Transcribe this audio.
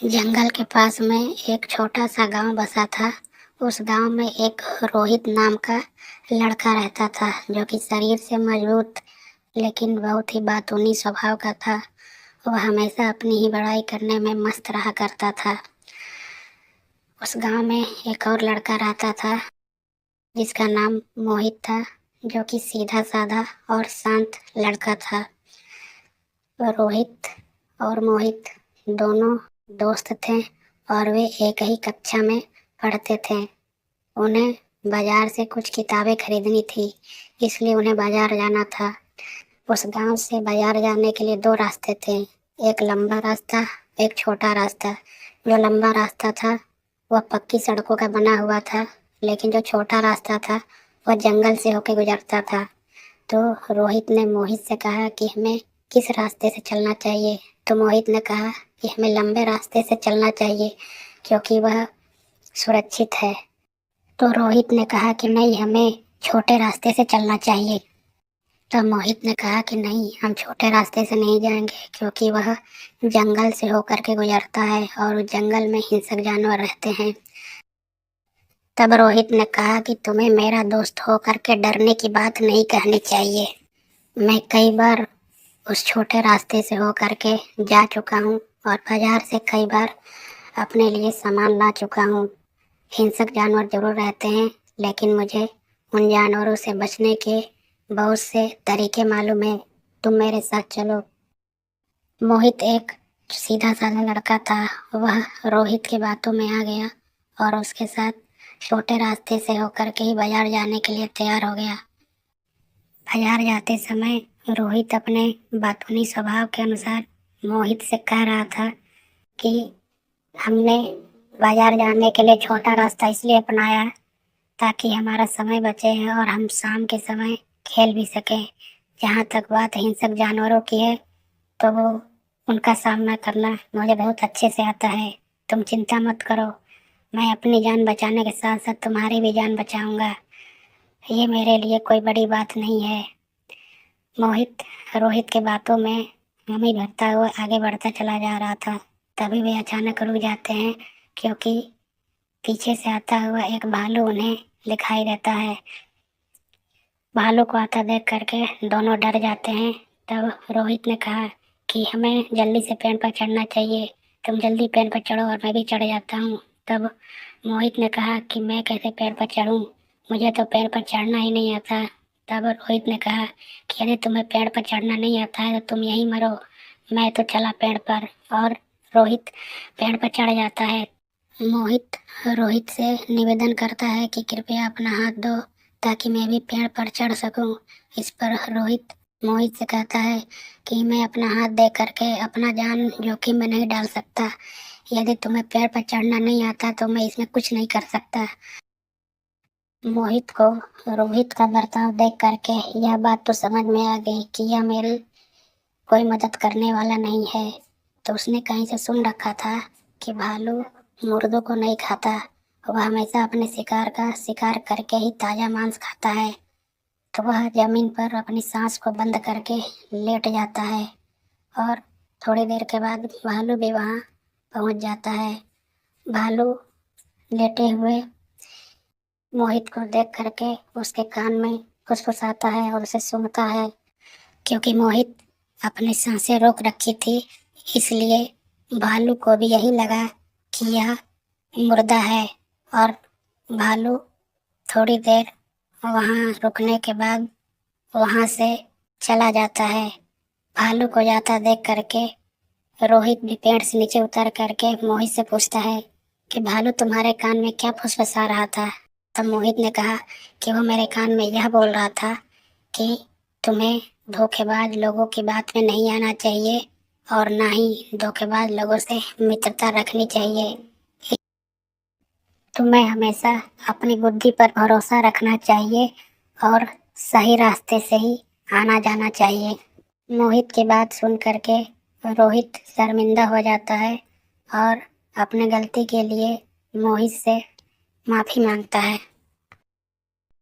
जंगल के पास में एक छोटा सा गांव बसा था। उस गांव में एक रोहित नाम का लड़का रहता था, जो कि शरीर से मजबूत लेकिन बहुत ही बातूनी स्वभाव का था। वह हमेशा अपनी ही बड़ाई करने में मस्त रहा करता था। उस गांव में एक और लड़का रहता था जिसका नाम मोहित था, जो कि सीधा साधा और शांत लड़का था। रोहित और मोहित दोनों दोस्त थे और वे एक ही कक्षा में पढ़ते थे। उन्हें बाजार से कुछ किताबें खरीदनी थी, इसलिए उन्हें बाजार जाना था। उस गांव से बाजार जाने के लिए दो रास्ते थे, एक लंबा रास्ता, एक छोटा रास्ता। जो लंबा रास्ता था वह पक्की सड़कों का बना हुआ था, लेकिन जो छोटा रास्ता था वह जंगल से होकर गुजरता था। तो रोहित ने मोहित से कहा कि हमें किस रास्ते से चलना चाहिए। तो मोहित ने कहा कि हमें लंबे रास्ते से चलना चाहिए क्योंकि वह सुरक्षित है। तो रोहित ने कहा कि नहीं, हमें छोटे रास्ते से चलना चाहिए। तो मोहित ने कहा कि नहीं, हम छोटे रास्ते से नहीं जाएंगे क्योंकि वह जंगल से होकर के गुजरता है और उस जंगल में हिंसक जानवर रहते हैं। तब रोहित ने कहा कि तुम्हें मेरा दोस्त होकर के डरने की बात नहीं कहनी चाहिए। मैं कई बार उस छोटे रास्ते से होकर के जा चुका हूँ और बाजार से कई बार अपने लिए सामान ला चुका हूँ। हिंसक जानवर जरूर रहते हैं, लेकिन मुझे उन जानवरों से बचने के बहुत से तरीके मालूम है। तुम मेरे साथ चलो। मोहित एक सीधा साधा लड़का था। वह रोहित की बातों में आ गया और उसके साथ छोटे रास्ते से होकर के ही बाजार जाने के लिए तैयार हो गया। बाजार जाते समय रोहित अपने बातूनी स्वभाव के अनुसार मोहित से कह रहा था कि हमने बाजार जाने के लिए छोटा रास्ता इसलिए अपनाया ताकि हमारा समय बचे और हम शाम के समय खेल भी सकें। जहाँ तक बात हिंसक जानवरों की है, तो वो उनका सामना करना मुझे बहुत अच्छे से आता है। तुम चिंता मत करो, मैं अपनी जान बचाने के साथ साथ तुम्हारी भी जान बचाऊंगा। ये मेरे लिए कोई बड़ी बात नहीं है। मोहित रोहित के बातों में हामी भरता हुआ आगे बढ़ता चला जा रहा था। तभी वे अचानक रुक जाते हैं क्योंकि पीछे से आता हुआ एक भालू उन्हें दिखाई देता है। भालू को आता देख करके दोनों डर जाते हैं। तब रोहित ने कहा कि हमें जल्दी से पेड़ पर चढ़ना चाहिए, तुम जल्दी पेड़ पर चढ़ो और मैं भी चढ़ जाता हूँ। तब मोहित ने कहा कि मैं कैसे पेड़ पर चढ़ूँ, मुझे तो पेड़ पर चढ़ना ही नहीं आता। तब रोहित ने कहा कि यदि तुम्हें पेड़ पर चढ़ना नहीं आता है तो तुम यहीं मरो, मैं तो चला पेड़ पर। और रोहित पेड़ पर चढ़ जाता है। मोहित रोहित से निवेदन करता है कि कृपया अपना हाथ दो ताकि मैं भी पेड़ पर चढ़ सकूं। इस पर रोहित मोहित से कहता है कि मैं अपना हाथ दे करके अपना जान जोखिम में नहीं डाल सकता। यदि तुम्हें पेड़ पर चढ़ना नहीं आता तो मैं इसमें कुछ नहीं कर सकता। मोहित को रोहित का बर्ताव देख करके यह बात तो समझ में आ गई कि यह मेरी कोई मदद करने वाला नहीं है। तो उसने कहीं से सुन रखा था कि भालू मुर्दों को नहीं खाता, वह हमेशा अपने शिकार का शिकार करके ही ताजा मांस खाता है। तो वह जमीन पर अपनी सांस को बंद करके लेट जाता है और थोड़ी देर के बाद भालू भी वहाँ पहुँच जाता है। भालू लेटे हुए मोहित को देख करके उसके कान में फुसफुसाता है और उसे सूंघता है। क्योंकि मोहित अपनी सांसें रोक रखी थी, इसलिए भालू को भी यही लगा कि यह मुर्दा है। और भालू थोड़ी देर वहाँ रुकने के बाद वहाँ से चला जाता है। भालू को जाता देख करके रोहित भी पेड़ से नीचे उतर करके मोहित से पूछता है कि भालू तुम्हारे कान में क्या फुसफुसा रहा था। तब मोहित ने कहा कि वो मेरे कान में यह बोल रहा था कि तुम्हें धोखेबाज लोगों की बात में नहीं आना चाहिए और ना ही धोखेबाज लोगों से मित्रता रखनी चाहिए। तुम्हें हमेशा अपनी बुद्धि पर भरोसा रखना चाहिए और सही रास्ते से ही आना जाना चाहिए। मोहित की बात सुन करके रोहित शर्मिंदा हो जाता है और अपने गलती के लिए मोहित से माफ़ी मांगता है।